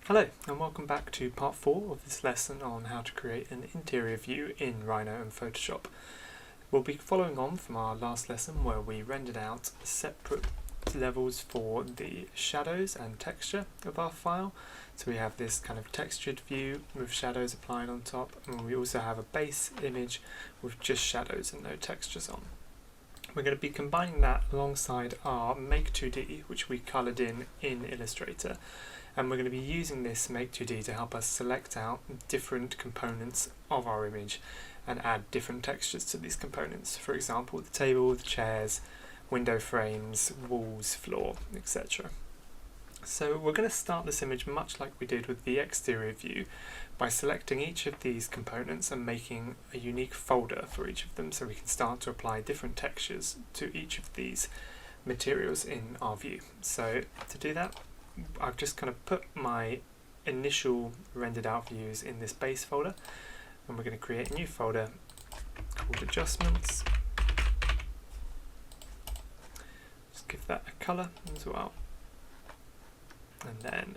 Hello and welcome back to part 4 of this lesson on how to create an interior view in Rhino and Photoshop. We'll be following on from our last lesson where we rendered out separate levels for the shadows and texture of our file. So we have this kind of textured view with shadows applied on top, and we also have a base image with just shadows and no textures on. We're going to be combining that alongside our Make 2D, which we coloured in Illustrator. And we're going to be using this Make 2D to help us select out different components of our image and add different textures to these components. For example, the table, the chairs, window frames, walls, floor, etc. So we're going to start this image much like we did with the exterior view by selecting each of these components and making a unique folder for each of them so we can start to apply different textures to each of these materials in our view. So to do that, I've just kind of put my initial rendered out views in this base folder, and we're going to create a new folder called Adjustments. Just give that a colour as well, and then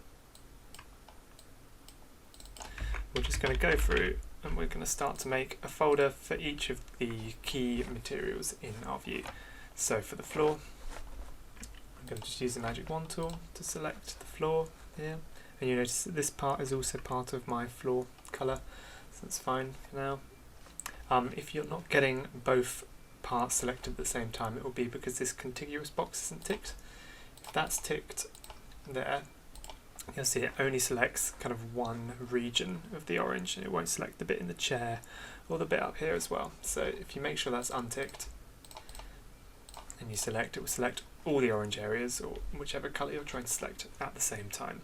we're just going to go through and we're going to start to make a folder for each of the key materials in our view. So for the floor, I'm going to just use the magic wand tool to select the floor here, and you notice that this part is also part of my floor colour, so that's fine for now. If you're not getting both parts selected at the same time, it will be because this contiguous box isn't ticked. If that's ticked there, you'll see it only selects kind of one region of the orange, and it won't select the bit in the chair or the bit up here as well. So if you make sure that's unticked and you select, it will select all the orange areas or whichever colour you're trying to select at the same time.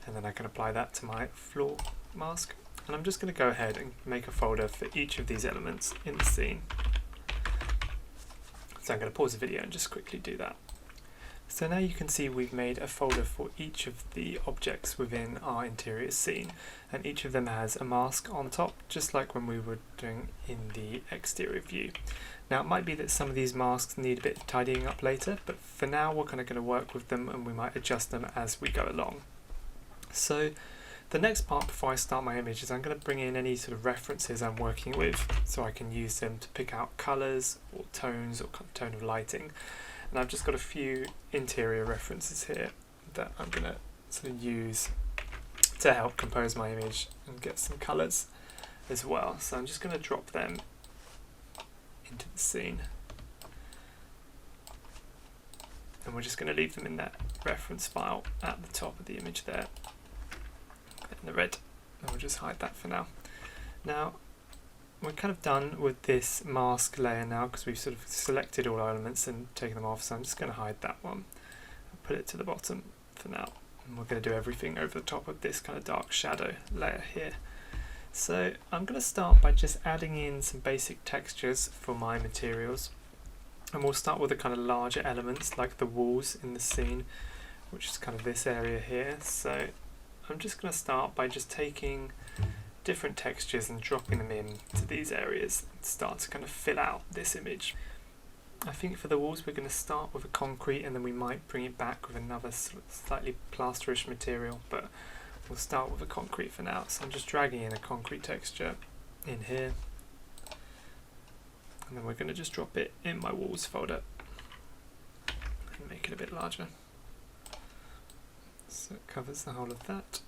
And then I can apply that to my floor mask. And I'm just going to go ahead and make a folder for each of these elements in the scene. So I'm going to pause the video and just quickly do that. So now you can see we've made a folder for each of the objects within our interior scene, and each of them has a mask on top, just like when we were doing in the exterior view. Now it might be that some of these masks need a bit of tidying up later, but for now we're kind of going to work with them and we might adjust them as we go along. So the next part before I start my image is I'm going to bring in any sort of references I'm working with so I can use them to pick out colours or tones or tone of lighting. And I've just got a few interior references here that I'm going to sort of use to help compose my image and get some colours as well. So I'm just going to drop them into the scene, and we're just going to leave them in that reference file at the top of the image there in the red, and we'll just hide that for now. Now we're kind of done with this mask layer now because we've sort of selected all our elements and taken them off, so I'm just going to hide that one and put it to the bottom for now, and we're going to do everything over the top of this kind of dark shadow layer here. So I'm going to start by just adding in some basic textures for my materials, and we'll start with the kind of larger elements like the walls in the scene, which is kind of this area here. So I'm just going to start by just taking different textures and dropping them in to these areas and start to kind of fill out this image. I think for the walls we're going to start with a concrete, and then we might bring it back with another sort of slightly plasterish material, but we'll start with a concrete for now. So I'm just dragging in a concrete texture in here, and then we're going to just drop it in my walls folder and make it a bit larger. So it covers the whole of that.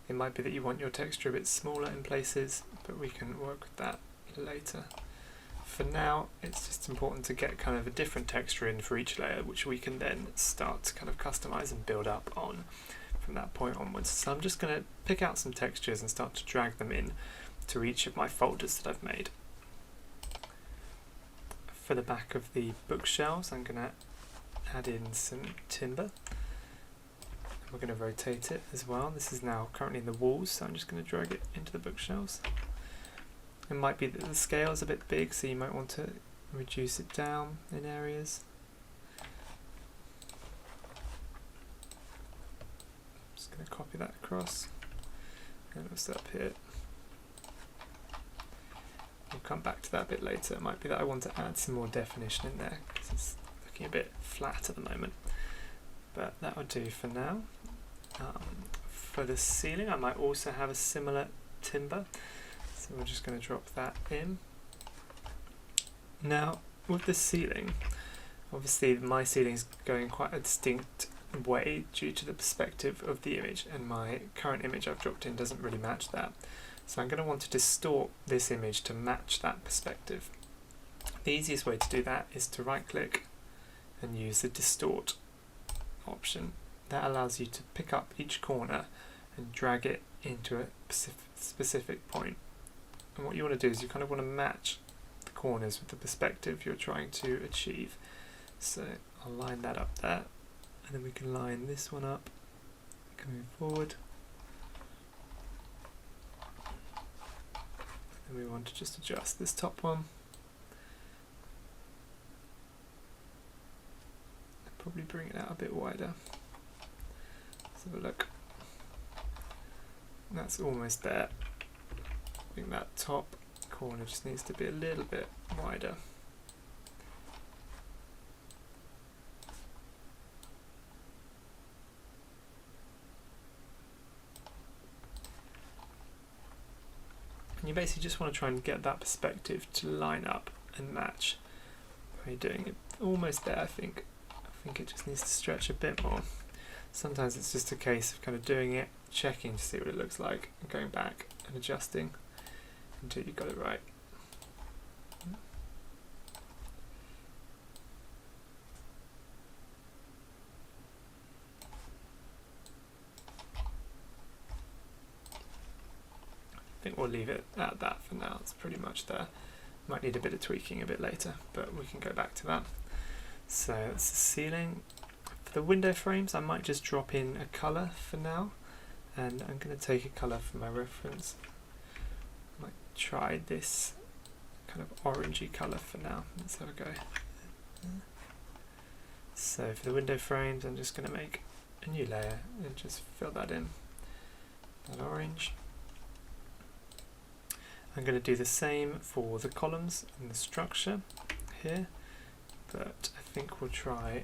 It might be that you want your texture a bit smaller in places, but we can work with that later. For now, it's just important to get kind of a different texture in for each layer, which we can then start to kind of customize and build up on from that point onwards. So I'm just going to pick out some textures and start to drag them in to each of my folders that I've made. For the back of the bookshelves, I'm going to add in some timber. We're going to rotate it as well. This is now currently in the walls, so I'm just going to drag it into the bookshelves. It might be that the scale is a bit big, so you might want to reduce it down in areas. Just going to copy that across, and it'll sit up here. We'll come back to that a bit later. It might be that I want to add some more definition in there because it's looking a bit flat at the moment. But that will do for now. For the ceiling, I might also have a similar timber, so we're just going to drop that in. Now, with the ceiling, obviously my ceiling is going quite a distinct way due to the perspective of the image, and my current image I've dropped in doesn't really match that. So I'm going to want to distort this image to match that perspective. The easiest way to do that is to right click and use the distort option. That allows you to pick up each corner and drag it into a specific point. And what you want to do is you kind of want to match the corners with the perspective you're trying to achieve. So I'll line that up there, and then we can line this one up coming forward. And we want to just adjust this top one. Probably bring it out a bit wider. Let's have a look. That's almost there. I think that top corner just needs to be a little bit wider. And you basically just want to try and get that perspective to line up and match. How are you doing it? Almost there, I think. I think it just needs to stretch a bit more. Sometimes it's just a case of kind of doing it, checking to see what it looks like, and going back and adjusting until you got it right. I think we'll leave it at that for now. It's pretty much there. Might need a bit of tweaking a bit later, but we can go back to that. So that's the ceiling. For the window frames, I might just drop in a colour for now, and I'm going to take a colour for my reference. I might try this kind of orangey colour for now. Let's have a go. So for the window frames, I'm just going to make a new layer and just fill that in, that orange. I'm going to do the same for the columns and the structure here, but I think we'll try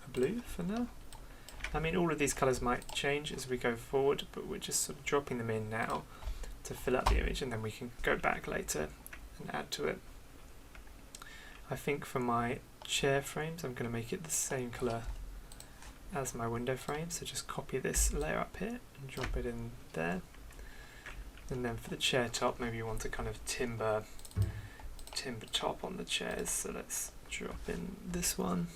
a blue for now. I mean, all of these colours might change as we go forward, but we're just sort of dropping them in now to fill up the image, and then we can go back later and add to it. I think for my chair frames, I'm going to make it the same colour as my window frame, so just copy this layer up here and drop it in there. And then for the chair top, maybe you want a kind of timber top on the chairs, so let's drop in this one.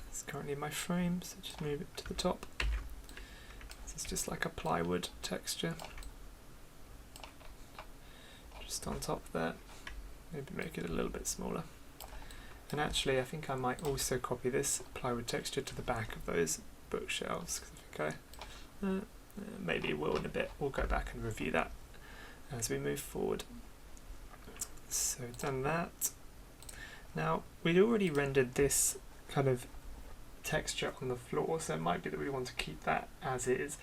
It's currently my frame, so just move it to the top. So it's just like a plywood texture. Just on top there. Maybe make it a little bit smaller. And actually, I think I might also copy this plywood texture to the back of those bookshelves, because I think maybe we'll in a bit. We'll go back and review that as we move forward. So done that. Now we'd already rendered this kind of texture on the floor, so it might be that we want to keep that as is,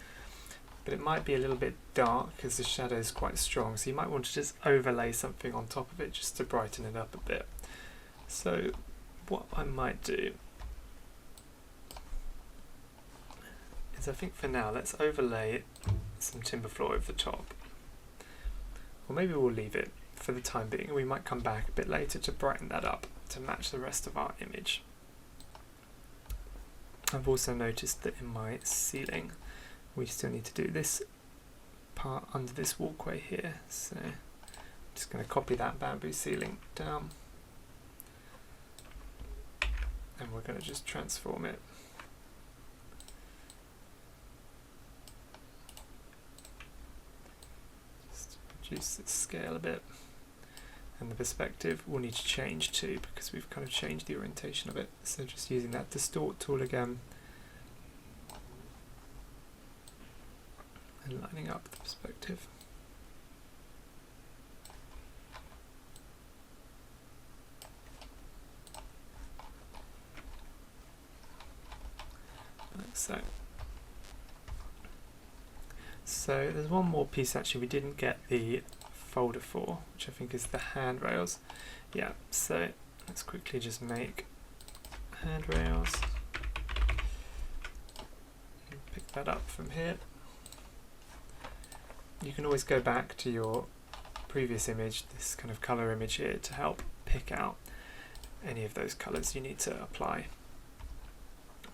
but it might be a little bit dark because the shadow is quite strong, so you might want to just overlay something on top of it just to brighten it up a bit. So what I might do is, I think for now, let's overlay some timber floor over the top. Or maybe we'll leave it for the time being, and we might come back a bit later to brighten that up to match the rest of our image. I've also noticed that in my ceiling, we still need to do this part under this walkway here. So I'm just going to copy that bamboo ceiling down, and we're going to just transform it. Reduce the scale a bit, and the perspective will need to change too, because we've kind of changed the orientation of it. So just using that distort tool again and lining up the perspective. Like so. So there's one more piece actually we didn't get the folder for, which I think is the handrails. Yeah, so let's quickly just make handrails. that up from here. You can always go back to your previous image, this kind of colour image here, to help pick out any of those colours you need to apply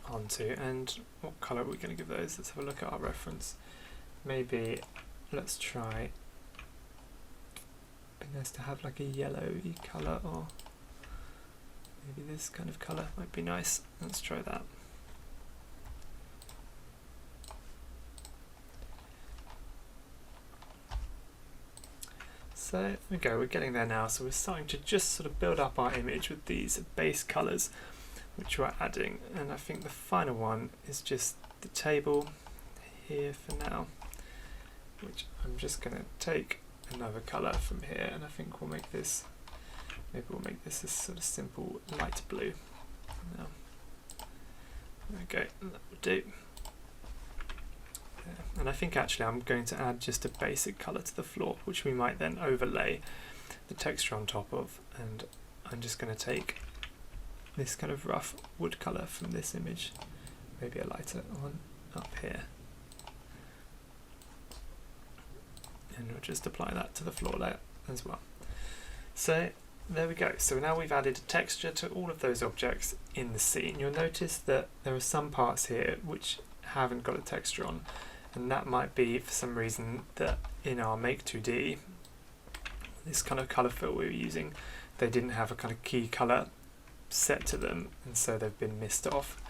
onto. And what colour are we going to give those? Let's have a look at our reference. Maybe let's try, it'd be nice to have like a yellowy colour, or maybe this kind of colour might be nice. Let's try that. So there we go, we're getting there now. So we're starting to just sort of build up our image with these base colours which we're adding, and I think the final one is just the table here for now, which I'm just going to take another colour from here, and I think we'll make this, maybe we'll make this a sort of simple light blue. Now, there we go, that will do. And I think actually I'm going to add just a basic colour to the floor, which we might then overlay the texture on top of, and I'm just going to take this kind of rough wood colour from this image, maybe a lighter one up here, and we'll just apply that to the floor layer as well. So there we go. So now we've added texture to all of those objects in the scene. You'll notice that there are some parts here which haven't got a texture on, and that might be for some reason that in our Make 2D, this kind of colour fill we were using, they didn't have a kind of key colour set to them, and so they've been missed off.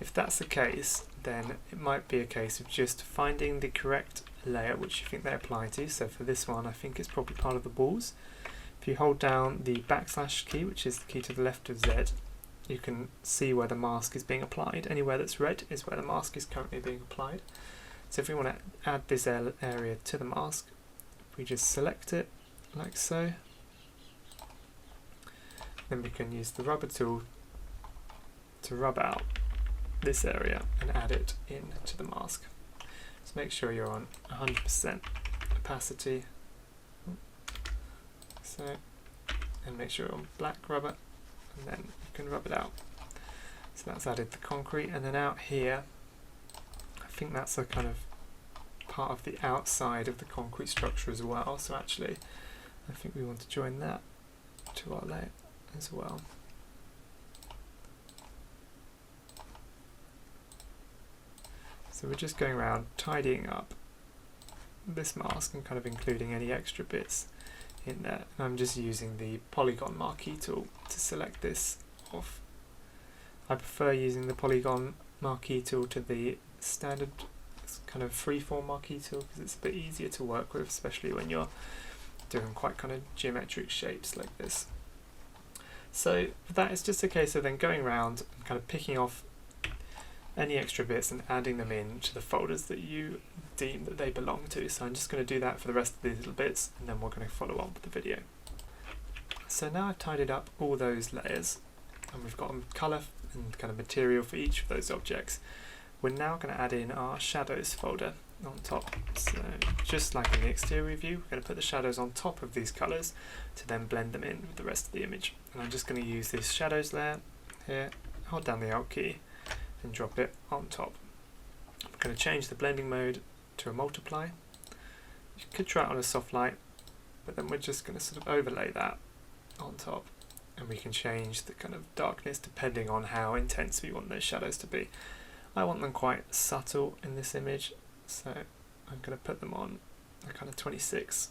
If that's the case, then it might be a case of just finding the correct layer which you think they apply to. So for this one, I think it's probably part of the balls. If you hold down the # key, which is the key to the left of Z, you can see where the mask is being applied. Anywhere that's red is where the mask is currently being applied. So if we want to add this area to the mask, we just select it like so. Then we can use the rubber tool to rub out this area and add it into the mask. So make sure you're on 100% opacity. So, and make sure you're on black rubber, and then you can rub it out. So that's added the concrete, and then out here, I think that's a kind of part of the outside of the concrete structure as well. So actually, I think we want to join that to our layer as well. So we're just going around tidying up this mask and kind of including any extra bits in there. And I'm just using the polygon marquee tool to select this off. I prefer using the polygon marquee tool to the standard kind of freeform marquee tool because it's a bit easier to work with, especially when you're doing quite kind of geometric shapes like this. So that is just a case of then going around and kind of picking off any extra bits and adding them in to the folders that you deem that they belong to. So I'm just going to do that for the rest of these little bits, and then we're going to follow on with the video. So now I've tidied up all those layers, and we've got a colour and kind of material for each of those objects. We're now going to add in our shadows folder on top. So just like in the exterior view, we're going to put the shadows on top of these colours to then blend them in with the rest of the image. And I'm just going to use this shadows layer here, hold down the Alt key and drop it on top. I'm going to change the blending mode to a multiply. You could try it on a soft light, but then we're just going to sort of overlay that on top, and we can change the kind of darkness depending on how intense we want those shadows to be. I want them quite subtle in this image, so I'm going to put them on a kind of 26.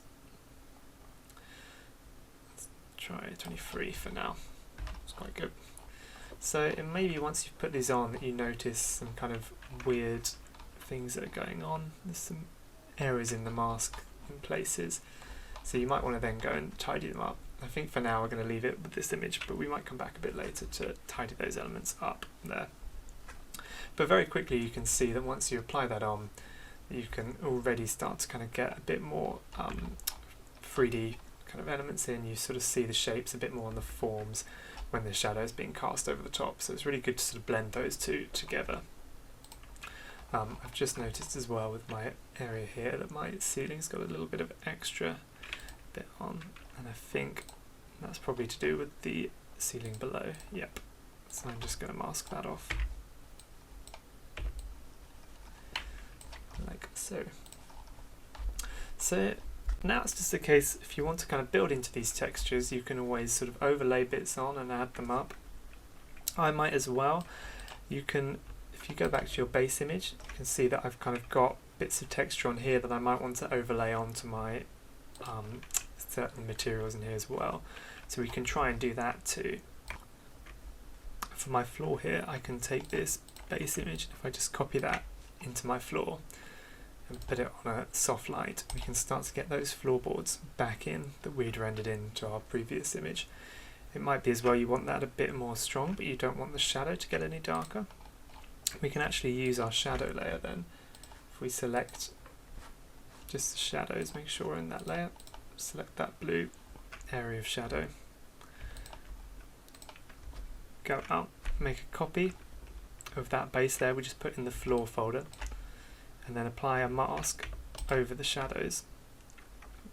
Let's try 23 for now. It's quite good. So it may be once you've put these on that you notice some kind of weird things that are going on. There's some areas in the mask in places, so you might want to then go and tidy them up. I think for now we're going to leave it with this image, but we might come back a bit later to tidy those elements up there. But very quickly you can see that once you apply that on, you can already start to kind of get a bit more 3D kind of elements in. You sort of see the shapes a bit more on the forms when the shadow is being cast over the top. So it's really good to sort of blend those two together. I've just noticed as well with my area here that my ceiling's got a little bit of extra bit on, and I think that's probably to do with the ceiling below. Yep. So I'm just going to mask that off. like so. So now it's just a case, if you want to kind of build into these textures, you can always sort of overlay bits on and add them up. I might as well. You can, if you go back to your base image, you can see that I've kind of got bits of texture on here that I might want to overlay onto my certain materials in here as well. So we can try and do that too. For my floor here, I can take this base image, if I just copy that into my floor and put it on a soft light, we can start to get those floorboards back in that we'd rendered into our previous image. It might be as well you want that a bit more strong, but you don't want the shadow to get any darker. We can actually use our shadow layer then. If we select just the shadows, make sure we're in that layer, select that blue area of shadow, go out, make a copy of that base there we just put in the floor folder, and then apply a mask over the shadows.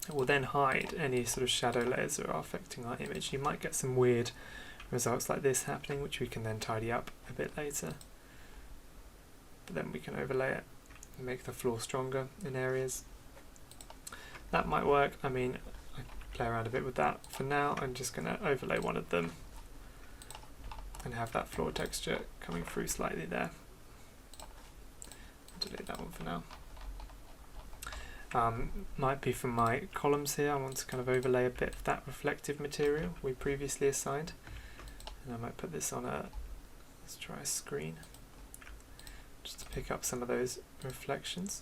It will then hide any sort of shadow layers that are affecting our image. You might get some weird results like this happening, which we can then tidy up a bit later. But then we can overlay it and make the floor stronger in areas. That might work. I mean, I play around a bit with that. For now, I'm just going to overlay one of them and have that floor texture coming through slightly there. Delete that one for now. Might be from my columns here, I want to kind of overlay a bit of that reflective material we previously assigned. And I might put this on a, let's try a screen, just to pick up some of those reflections.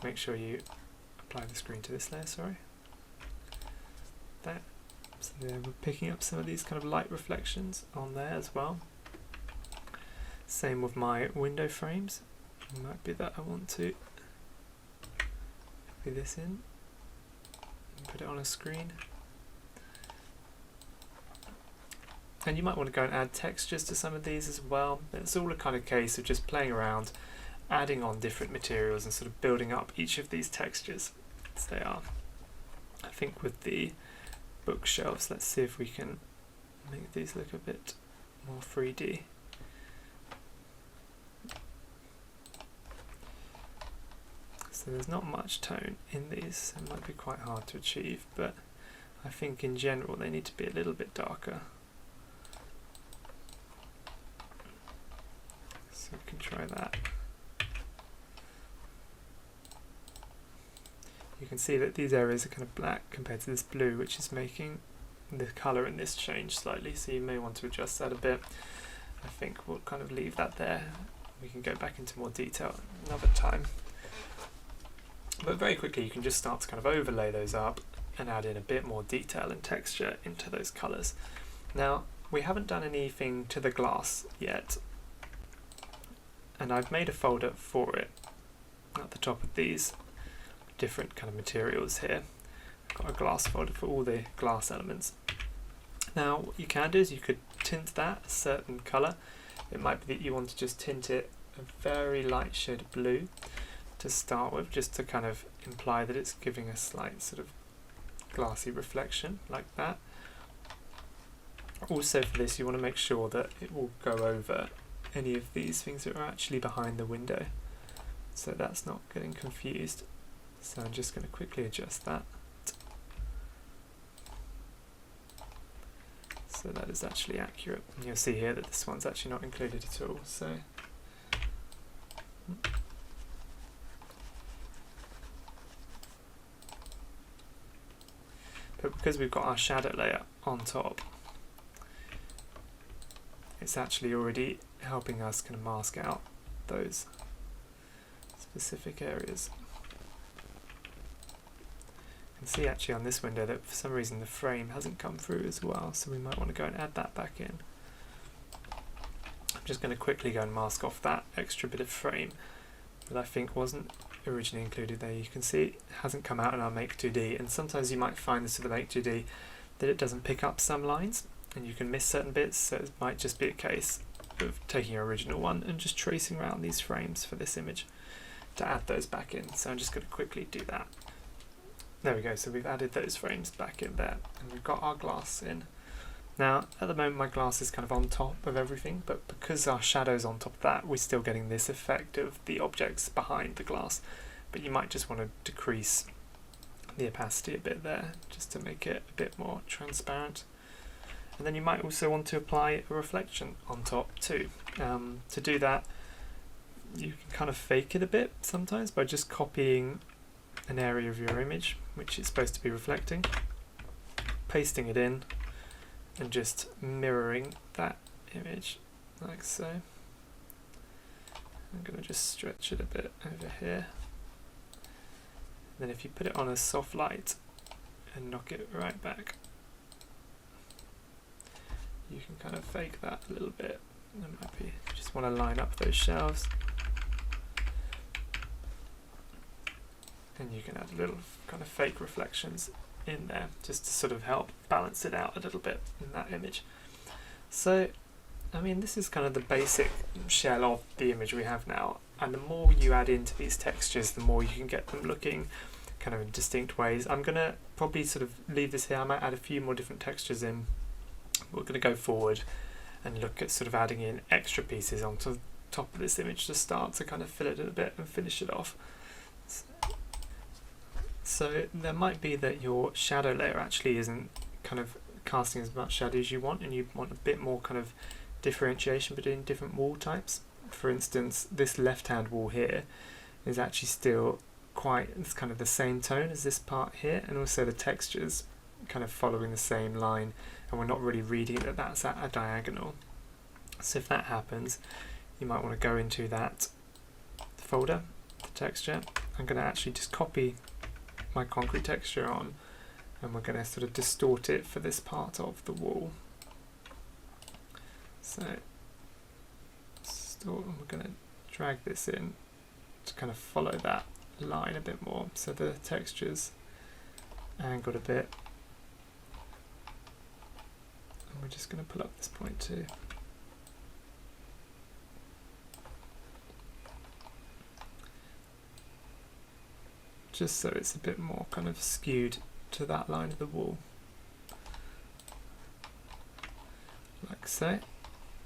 Make sure you apply the screen to this layer, sorry. There. So there, we're picking up some of these kind of light reflections on there as well. Same with my window frames. It might be that I want to copy this in and put it on a screen. And you might want to go and add textures to some of these as well. It's all a kind of case of just playing around, adding on different materials and sort of building up each of these textures as they are. I think with the bookshelves, let's see if we can make these look a bit more 3D. So there's not much tone in these, so it might be quite hard to achieve, but I think in general they need to be a little bit darker. So we can try that. You can see that these areas are kind of black compared to this blue, which is making the colour in this change slightly, so you may want to adjust that a bit. I think we'll kind of leave that there. We can go back into more detail another time. But very quickly you can just start to kind of overlay those up and add in a bit more detail and texture into those colours. Now, we haven't done anything to the glass yet, and I've made a folder for it at the top of these different kind of materials here. I've got a glass folder for all the glass elements. Now what you can do is you could tint that a certain colour. It might be that you want to just tint it a very light shade of blue to start with, just to kind of imply that it's giving a slight sort of glassy reflection like that. Also for this you want to make sure that it will go over any of these things that are actually behind the window, so that's not getting confused. So I'm just going to quickly adjust that. So that is actually accurate. And you'll see here that this one's actually not included at all. So but because we've got our shadow layer on top, it's actually already helping us kind of mask out those specific areas. You can see actually on this window that for some reason the frame hasn't come through as well, so we might want to go and add that back in. I'm just going to quickly go and mask off that extra bit of frame that I think wasn't originally included there. You can see it hasn't come out in our Make 2D, and sometimes you might find this with the Make 2D that it doesn't pick up some lines and you can miss certain bits, so it might just be a case of taking your original one and just tracing around these frames for this image to add those back in. So I'm just going to quickly do that. There we go, so we've added those frames back in there and we've got our glass in. Now at the moment my glass is kind of on top of everything, but because our shadow's on top of that, we're still getting this effect of the objects behind the glass. But you might just want to decrease the opacity a bit there, just to make it a bit more transparent. And then you might also want to apply a reflection on top too. To do that, you can kind of fake it a bit sometimes by just copying an area of your image which it's supposed to be reflecting, pasting it in, and just mirroring that image like so. I'm going to just stretch it a bit over here. Then if you put it on a soft light and knock it right back, you can kind of fake that a little bit. It might be, just want to line up those shelves, and you can add little kind of fake reflections in there just to sort of help balance it out a little bit in that image. So I mean, this is kind of the basic shell of the image we have now, and the more you add into these textures, the more you can get them looking kind of in distinct ways. I'm going to probably sort of leave this here. I might add a few more different textures in. We're going to go forward and look at sort of adding in extra pieces onto the top of this image to start to kind of fill it a bit and finish it off. So there might be that your shadow layer actually isn't kind of casting as much shadow as you want, and you want a bit more kind of differentiation between different wall types. For instance, this left hand wall here is actually still it's kind of the same tone as this part here, and also the textures kind of following the same line, and we're not really reading that that's at a diagonal. So if that happens, you might want to go into that folder, the texture. I'm going to actually just copy my concrete texture on, and we're going to sort of distort it for this part of the wall. So we're going to drag this in to kind of follow that line a bit more, so the texture's angled a bit, and we're just going to pull up this point too. Just so it's a bit more kind of skewed to that line of the wall, like so.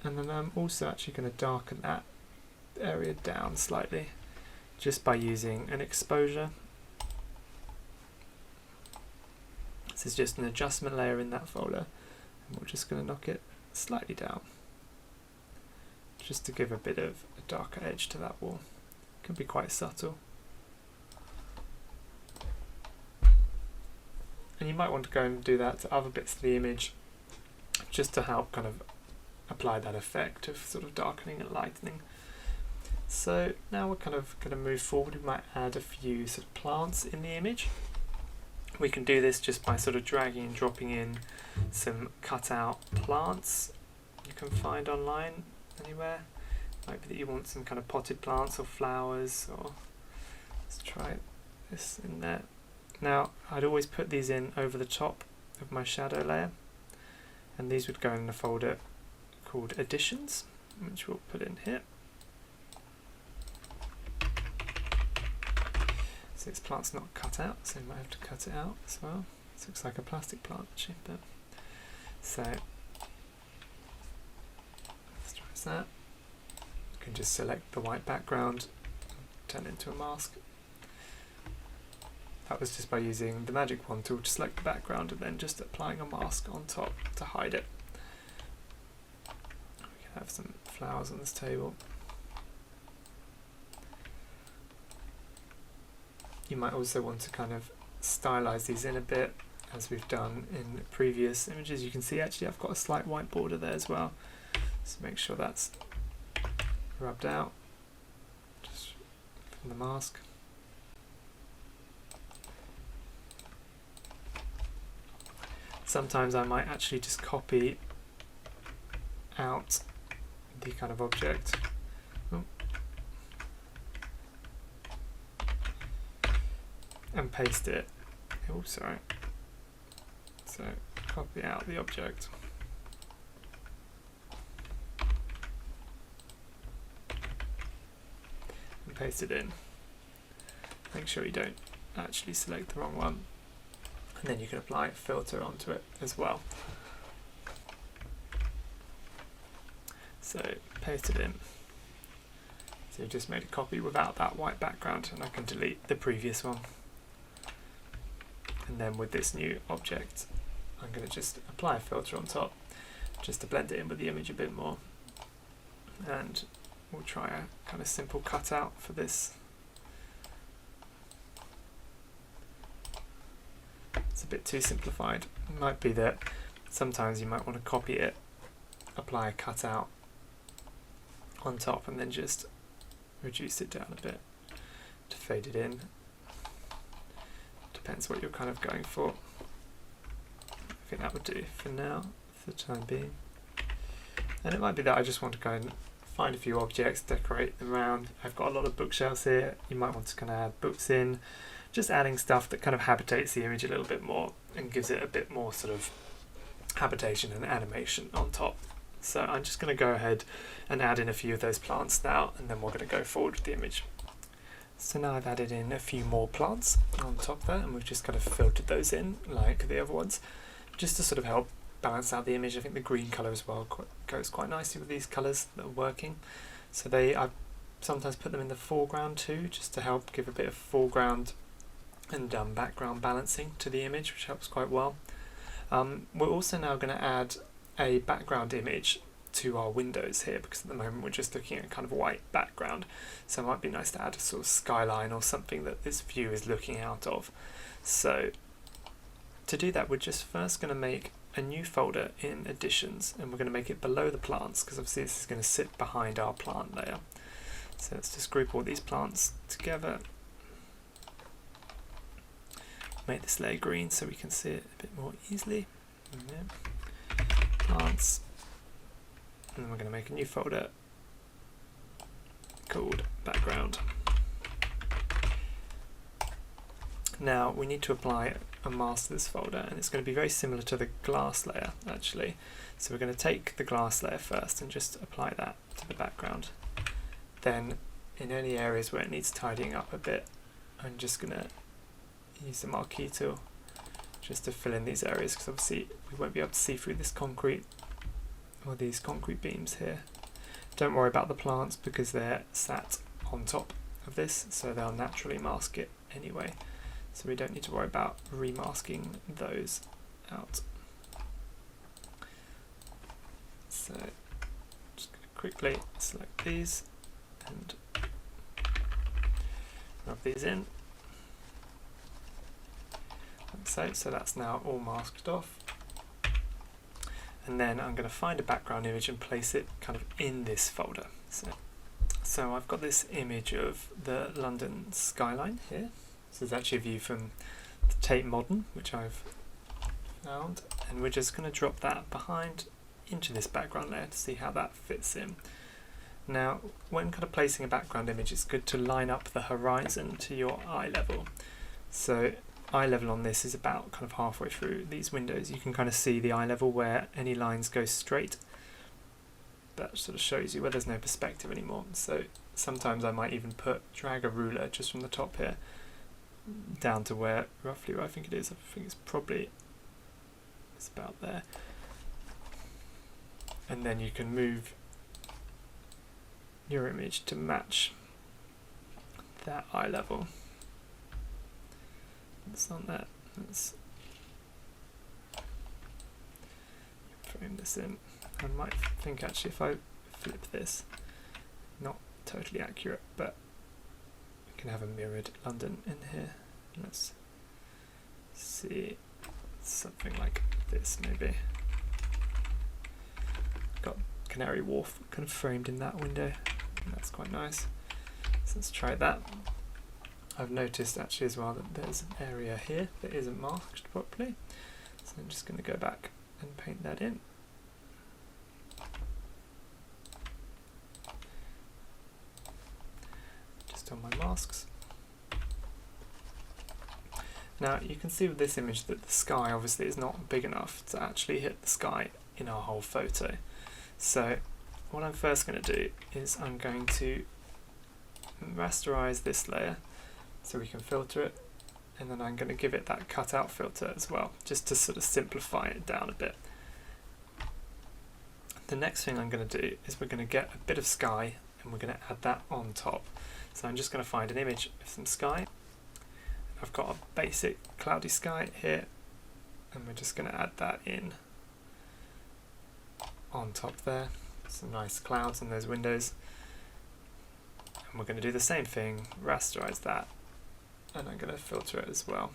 And then I'm also actually going to darken that area down slightly, just by using an exposure. This is just an adjustment layer in that folder, and we're just going to knock it slightly down, just to give a bit of a darker edge to that wall. It can be quite subtle. And you might want to go and do that to other bits of the image, just to help kind of apply that effect of sort of darkening and lightening. So now we're kind of going to move forward. We might add a few sort of plants in the image. We can do this just by sort of dragging and dropping in some cut out plants you can find online anywhere. Might be that you want some kind of potted plants or flowers, or let's try this in there. Now I'd always put these in over the top of my shadow layer, and these would go in a folder called Additions, which we'll put in here. So this plant's not cut out, so you might have to cut it out as well. This looks like a plastic plant actually, but so let's try that. You can just select the white background, turn it into a mask. That was just by using the magic wand tool to select the background and then just applying a mask on top to hide it. We can have some flowers on this table. You might also want to kind of stylize these in a bit, as we've done in previous images. You can see actually I've got a slight white border there as well, so make sure that's rubbed out just from the mask. Sometimes I might actually just copy out the kind of object. And paste it. Oh, sorry. So copy out the object. And paste it in. Make sure you don't actually select the wrong one. And then you can apply a filter onto it as well. So paste it in. So you just made a copy without that white background, and I can delete the previous one. And then with this new object, I'm going to just apply a filter on top, just to blend it in with the image a bit more. And we'll try a kind of simple cutout for this. It's a bit too simplified. It might be that sometimes you might want to copy it, apply a cutout on top, and then just reduce it down a bit to fade it in. Depends what you're kind of going for. I think that would do for now, for the time being. And it might be that I just want to go and find a few objects, decorate them around. I've got a lot of bookshelves here. You might want to kind of add books in, just adding stuff that kind of habitates the image a little bit more and gives it a bit more sort of habitation and animation on top. So I'm just going to go ahead and add in a few of those plants now, and then we're going to go forward with the image. So now I've added in a few more plants on top there, and we've just kind of filtered those in like the other ones, just to sort of help balance out the image. I think the green colour as well goes quite nicely with these colours that are working. So I sometimes put them in the foreground too, just to help give a bit of foreground and background balancing to the image, which helps quite well. We're also now going to add a background image to our windows here, because at the moment we're just looking at kind of a white background, so it might be nice to add a sort of skyline or something that this view is looking out of. So to do that, we're just first going to make a new folder in additions, and we're going to make it below the plants, because obviously this is going to sit behind our plant layer. So let's just group all these plants together, make this layer green so we can see it a bit more easily. Plants. And then we're going to make a new folder called background. Now we need to apply a mask to this folder, and it's going to be very similar to the glass layer actually. So we're going to take the glass layer first and just apply that to the background. Then in any areas where it needs tidying up a bit, I'm just going to use the marquee tool just to fill in these areas, because obviously we won't be able to see through this concrete or these concrete beams here. Don't worry about the plants because they're sat on top of this, so they'll naturally mask it anyway. So we don't need to worry about remasking those out. So just going to quickly select these and rub these in. Like so that's now all masked off. And then I'm going to find a background image and place it kind of in this folder. So I've got this image of the London skyline here. This is actually a view from the Tate Modern, which I've found, and we're just going to drop that behind into this background layer to see how that fits in. Now, when kind of placing a background image, it's good to line up the horizon to your eye level. So eye level on this is about kind of halfway through these windows. You can kind of see the eye level where any lines go straight. That sort of shows you where there's no perspective anymore. So sometimes I might even drag a ruler just from the top here down to roughly where I think it is. I think it's about there. And then you can move your image to match that eye level. It's on that. Let's frame this in. I might think actually if I flip this, not totally accurate, but we can have a mirrored London in here. Let's see, something like this maybe. Got Canary Wharf kind of framed in that window, and that's quite nice. So let's try that. I've noticed actually as well that there's an area here that isn't masked properly, so I'm just going to go back and paint that in. Just on my masks. Now you can see with this image that the sky obviously is not big enough to actually hit the sky in our whole photo. So what I'm first going to do is I'm going to rasterize this layer so we can filter it, and then I'm going to give it that cutout filter as well, just to sort of simplify it down a bit. the next thing I'm going to do is we're going to get a bit of sky and we're going to add that on top. So I'm just going to find an image of some sky. I've got a basic cloudy sky here, and we're just going to add that in on top there. Some nice clouds in those windows. And we're going to do the same thing, rasterize that, and I'm going to filter it as well.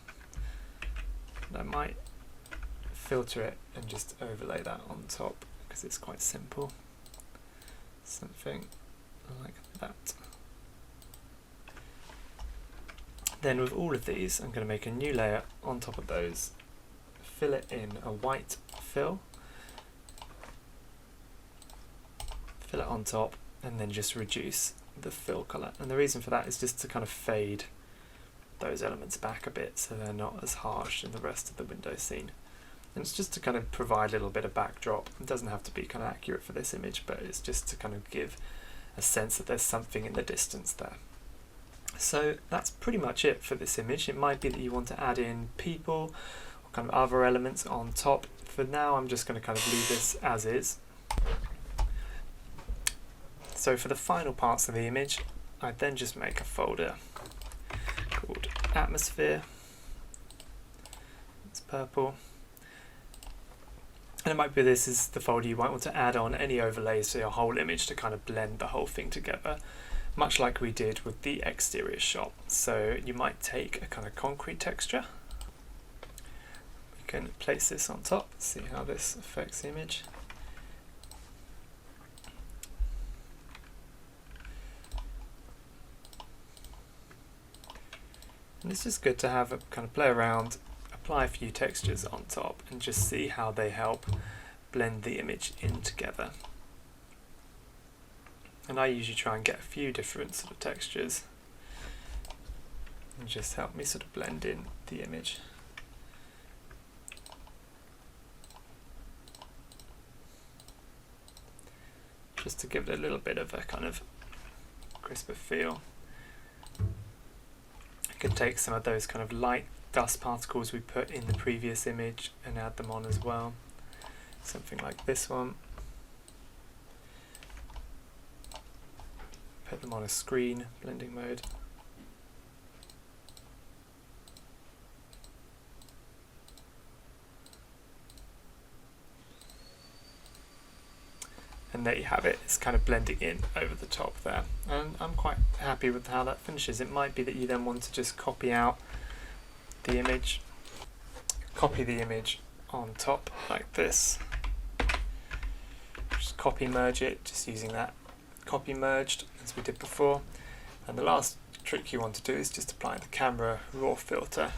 And I might filter it and just overlay that on top because it's quite simple. Something like that. Then with all of these, I'm going to make a new layer on top of those, fill it in a white fill, fill it on top, and then just reduce the fill colour. And the reason for that is just to kind of fade those elements back a bit so they're not as harsh in the rest of the window scene. And it's just to kind of provide a little bit of backdrop. It doesn't have to be kind of accurate for this image, but it's just to kind of give a sense that there's something in the distance there. So that's pretty much it for this image. It might be that you want to add in people or kind of other elements on top. For now, I'm just going to kind of leave this as is. So for the final parts of the image, I then just make a folder called Atmosphere. It's purple. And it might be this is the folder you might want to add on any overlays to your whole image to kind of blend the whole thing together, much like we did with the exterior shot. So you might take a kind of concrete texture. We can place this on top, see how this affects the image. And it's just good to have a kind of play around, apply a few textures on top and just see how they help blend the image in together. And I usually try and get a few different sort of textures and just help me sort of blend in the image. Just to give it a little bit of a kind of crisper feel. I can take some of those kind of light dust particles we put in the previous image and add them on as well. Something like this one. Put them on a screen, blending mode. And there you have it, it's kind of blending in over the top there. And I'm quite happy with how that finishes. It might be that you then want to just copy out the image, copy the image on top like this. Just copy merge it, just using that copy merged as we did before. And the last trick you want to do is just apply the camera raw filter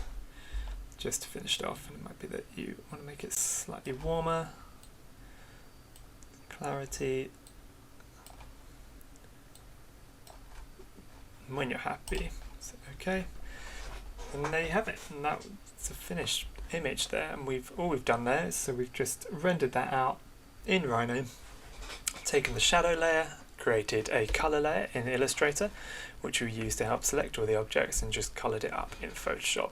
just to finish it off. And it might be that you want to make it slightly warmer. Clarity. And when you're happy, so okay. And there you have it. And that's a finished image there. And all we've done there is so we've just rendered that out in Rhino, taken the shadow layer, created a color layer in Illustrator, which we used to help select all the objects, and just colored it up in Photoshop.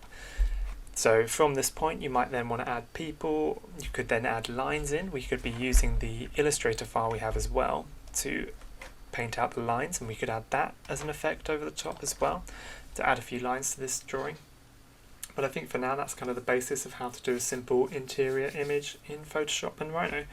So from this point you might then want to add people, you could then add lines in. We could be using the Illustrator file we have as well to paint out the lines, and we could add that as an effect over the top as well to add a few lines to this drawing. But I think for now that's kind of the basis of how to do a simple interior image in Photoshop and Rhino.